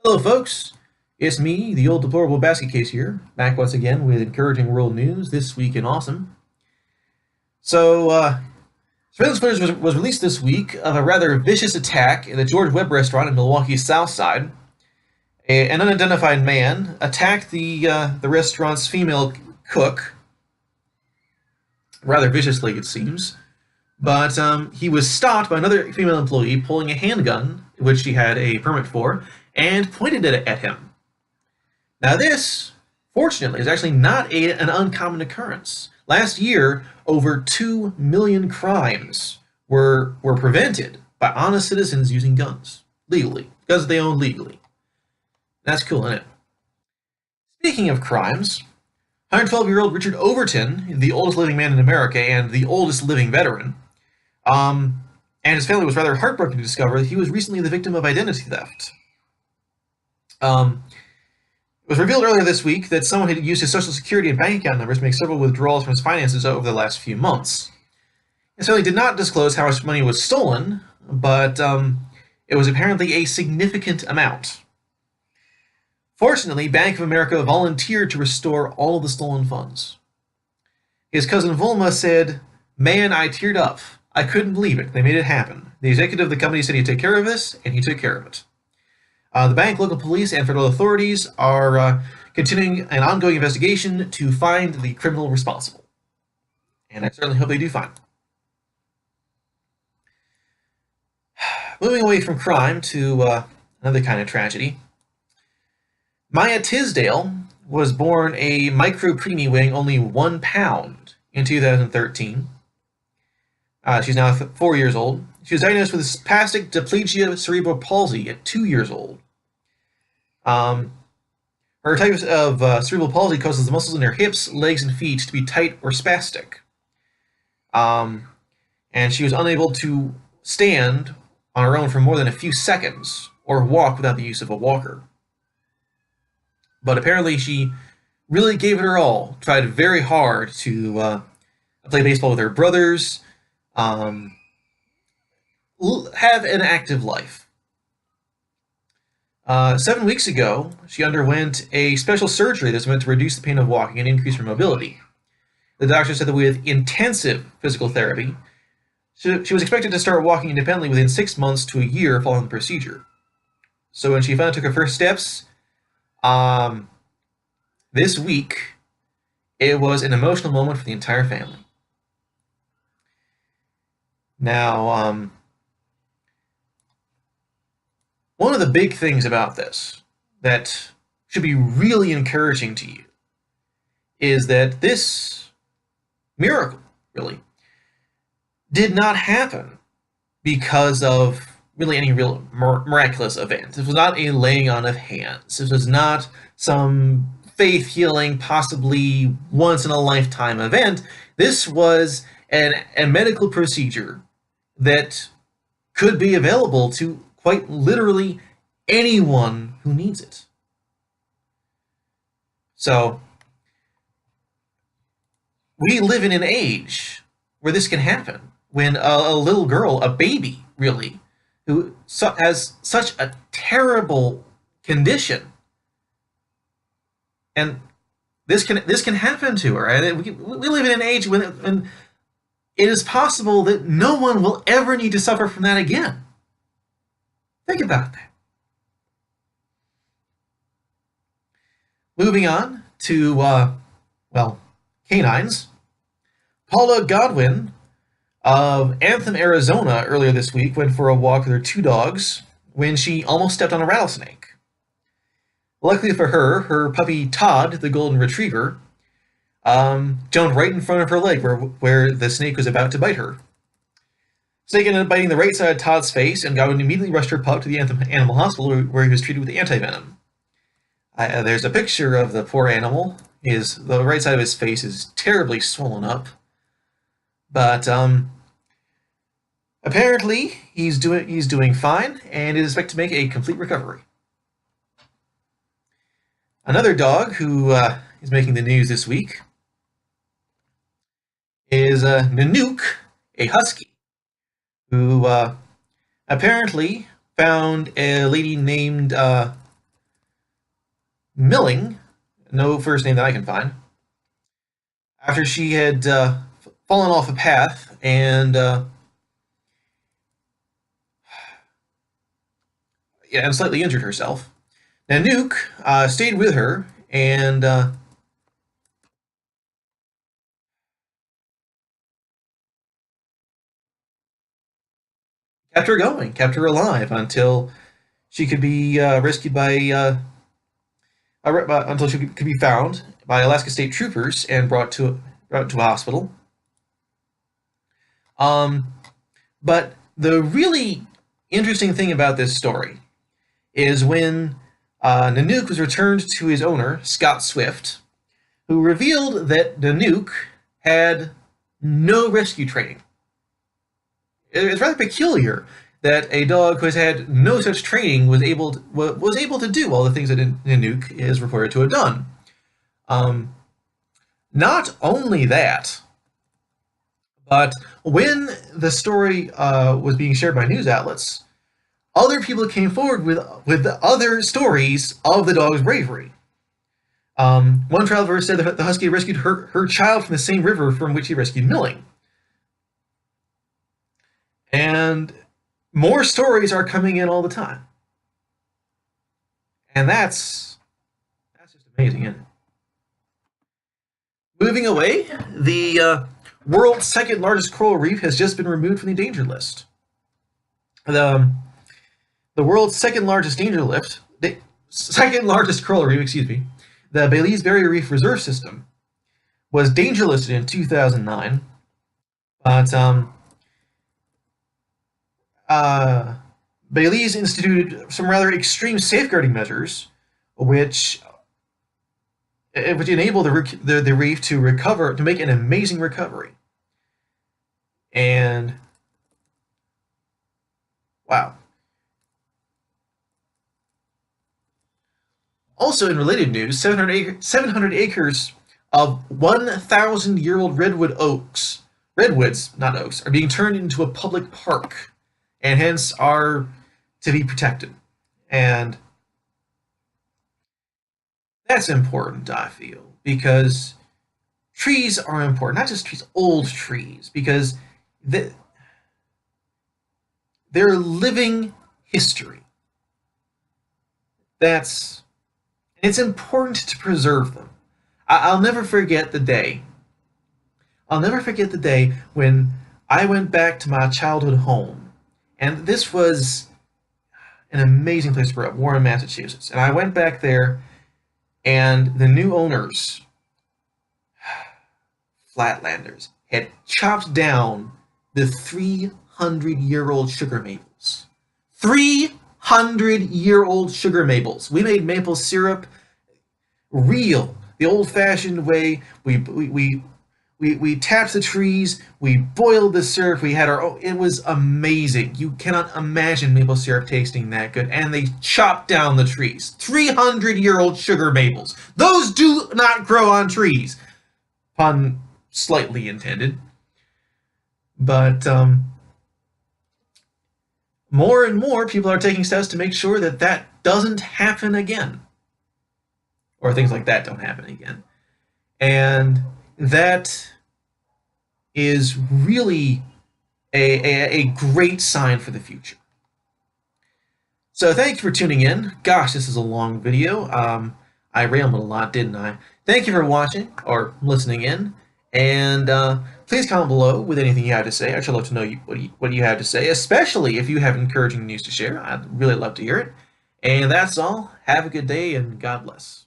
Hello, folks. It's me, the old deplorable basket case here, back once again with encouraging world news this week in awesome. Surveillance footage was released this week of a rather vicious attack at the George Webb restaurant in Milwaukee's South Side. An unidentified man attacked the restaurant's female cook, rather viciously it seems, but he was stopped by another female employee pulling a handgun, which she had a permit for, and pointed it at him. Now this, fortunately, is actually not an uncommon occurrence. Last year, over 2 million crimes were prevented by honest citizens using guns legally, because they own legally. That's cool, isn't it? Speaking of crimes, 112-year-old Richard Overton, the oldest living man in America and the oldest living veteran, and his family was rather heartbroken to discover that he was recently the victim of identity theft. It was revealed earlier this week that someone had used his social security and bank account numbers to make several withdrawals from his finances over the last few months. His family did not disclose how much money was stolen, but it was apparently a significant amount. Fortunately, Bank of America volunteered to restore all of the stolen funds. His cousin Volma said, "Man, I teared up. I couldn't believe it. They made it happen. The executive of the company said he'd take care of this, and he took care of it." The bank, local police, and federal authorities are continuing an ongoing investigation to find the criminal responsible. And I certainly hope they do find him. Moving away from crime to another kind of tragedy. Maya Tisdale was born a micro preemie weighing only 1 pound in 2013. She's now 4 years old. She was diagnosed with spastic diplegia cerebral palsy at 2 years old. Her type of cerebral palsy causes the muscles in her hips, legs, and feet to be tight or spastic. And she was unable to stand on her own for more than a few seconds or walk without the use of a walker. But apparently she really gave it her all, tried very hard to play baseball with her brothers, have an active life. 7 weeks ago, she underwent a special surgery that's meant to reduce the pain of walking and increase her mobility. The doctor said that with intensive physical therapy, she was expected to start walking independently within 6 months to a year following the procedure. So when she finally took her first steps, this week, it was an emotional moment for the entire family. Now, one of the big things about this that should be really encouraging to you is that this miracle, really, did not happen because of really any real miraculous event. This was not a laying on of hands. This was not some faith healing, possibly once in a lifetime event. This was a medical procedure that could be available to quite literally anyone who needs it. So, we live in an age where this can happen. When a little girl, a baby, really, who has such a terrible condition, and this can happen to her. And we live in an age when it is possible that no one will ever need to suffer from that again. Think about that. Moving on to, well, canines. Paula Godwin of Anthem, Arizona, earlier this week went for a walk with her 2 dogs when she almost stepped on a rattlesnake. Luckily for her, her puppy Todd, the golden retriever, jumped right in front of her leg where the snake was about to bite her. Snake ended up biting the right side of Todd's face, and Godwin immediately rushed her pup to the Anthem Animal Hospital where he was treated with anti-venom. There's a picture of the poor animal. The right side of his face is terribly swollen up. But apparently he's doing fine and is expected to make a complete recovery. Another dog who is making the news this week is Nanook, a husky, who apparently found a lady named Milling, no first name that I can find, after she had fallen off a path and and slightly injured herself. Nanook stayed with her and kept her going, kept her alive until she could be rescued by until she could be found by Alaska State Troopers and brought to a hospital. But the really interesting thing about this story is when Nanook was returned to his owner, Scott Swift, who revealed that Nanook had no rescue training. It's rather peculiar that a dog who has had no such training was able to do all the things that Nanook is reported to have done. Not only that, but when the story was being shared by news outlets, other people came forward with other stories of the dog's bravery. One traveler said that the husky rescued her child from the same river from which he rescued Milling. And more stories are coming in all the time. And that's just amazing, isn't it? Moving away, the world's second largest coral reef has just been removed from the danger list. The world's second largest coral reef, excuse me, the Belize Barrier Reef Reserve System, was danger listed in 2009, but Belize instituted some rather extreme safeguarding measures, which enable the reef to recover, to make an amazing recovery. And wow. Also, in related news, 700 acres of 1,000-year-old redwoods, not oaks, are being turned into a public park, and hence are to be protected. And that's important, I feel, because trees are important, not just trees, old trees, because they're living history. It's important to preserve them. I'll never forget the day. I'll never forget the day when I went back to my childhood home, and this was an amazing place to grow up, Warren, Massachusetts. And I went back there, and the new owners, Flatlanders, had chopped down the 300-year-old sugar maples. 300-year-old sugar maples. We made maple syrup real, the old-fashioned way. We tapped the trees, we boiled the syrup, we had our own. It was amazing. You cannot imagine maple syrup tasting that good. And they chopped down the trees. 300-year-old sugar maples. Those do not grow on trees. Pun slightly intended. But more and more people are taking steps to make sure that that doesn't happen again. Or things like that don't happen again. And that is really a great sign for the future. So thank you for tuning in. Gosh, this is a long video. I rambled a lot, didn't I? Thank you for watching or listening in. And please comment below with anything you have to say. I'd sure love to know what you have to say, especially if you have encouraging news to share. I'd really love to hear it. And that's all. Have a good day, and God bless.